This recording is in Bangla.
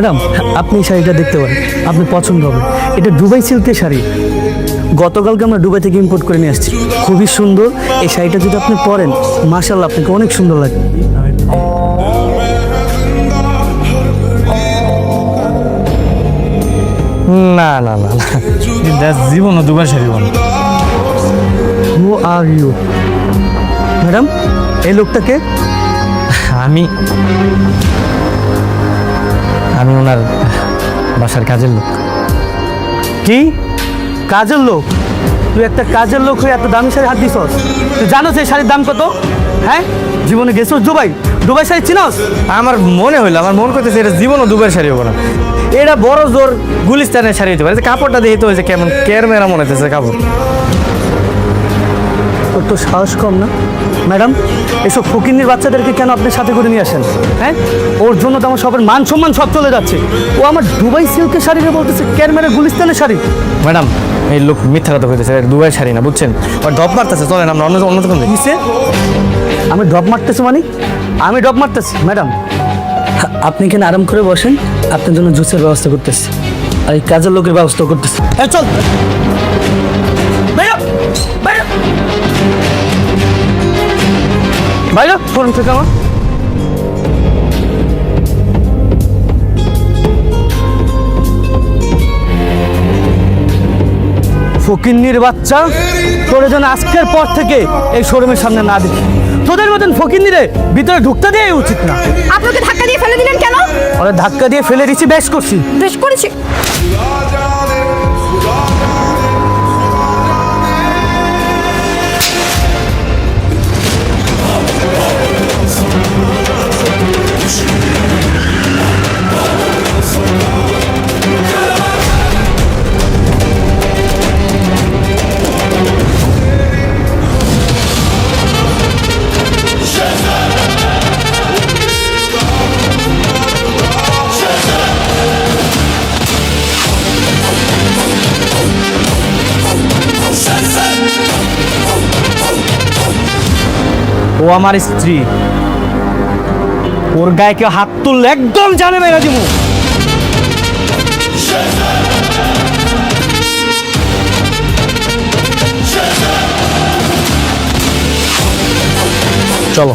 ম্যাডাম, আপনি এই শাড়িটা দেখতে পারেন, আপনি পছন্দ হবে। এটা দুবাই সিল্কের শাড়ি, গতকালকে আমরা দুবাই থেকে ইম্পোর্ট করে নিয়ে আসছি। খুবই সুন্দর। এই শাড়িটা যদি আপনি পরেন, মাশাআল্লাহ, আপনাকে অনেক সুন্দর লাগে। না না না জীবনও দুবার শাড়ি বোন। হু আর ইউ? ম্যাডাম, এই লোকটাকে আমি আমি ওনার বাসার কাজের লোক। কি কাজের লোক? তুই একটা কাজের লোক হয়ে এত দামি শাড়ি হাত দিছস? তুই জানোস এই শাড়ির দাম কত? হ্যাঁ, জীবনে গেছস দুবাই? দুবাই শাড়ি চিনস? আমার মনে হইলো, আমার মন করতেছে এটা জীবনও দুবার শাড়ি হবো না। এটা বড় জোর গুলিস্তানের শাড়ি হতে পারে। কাপড়টা দেখে তো হয়েছে কেমন কেরমেরা মনে হতেছে কাপড়। তোর তো সাহস কম না? ম্যাডাম, এসব ফকিন্নির বাচ্চাদেরকে কেন আপনার সাথে করে নিয়ে আসেন? হ্যাঁ, ওর জন্য তো আমার সবার মান সম্মান সব চলে যাচ্ছে। ও আমার দুবাই সিল্কের শাড়িকে বলতেছে ক্যারমেরা গুলিস্তানের শাড়ি। ম্যাডাম, এই লোক মিথ্যা কথা কইতেছে, এটা দুবার শাড়ি না, বুঝছেন? আর ডব মারতেছে, চলেন আমরা অন্য অন্য দোকান দেখি। কিসে? আমি ড্রপ মারতেছি মানে? আমি ড্রপ মারতেছি? ম্যাডাম, আপনি এখানে আরাম করে বসেন, আপনার জন্য জুসের ব্যবস্থা করতেছি, আর এই কাজের লোকের ব্যবস্থা করতেছি। এই চল বাইরে, বাইরে, বাইরে ফোন থেকে আমার। ফকিন্নির বাচ্চা, তোরে যেন আজকের পর থেকে এই শোরুমের সামনে না দেখি। তোদের মতন ফকিন্নিরে ভিতরে ঢুকতে দেওয়াই উচিত না। আপনাকে ধাক্কা দিয়ে ফেলে দিলেন কেন? ওরা ধাক্কা দিয়ে ফেলে দিচ্ছি, বেশ করছি। বেশ করেছি। ও আমার স্ত্রী, ওর গায়ে কেউ হাত তুললে একদম জানে মেরা দিমু। চলো।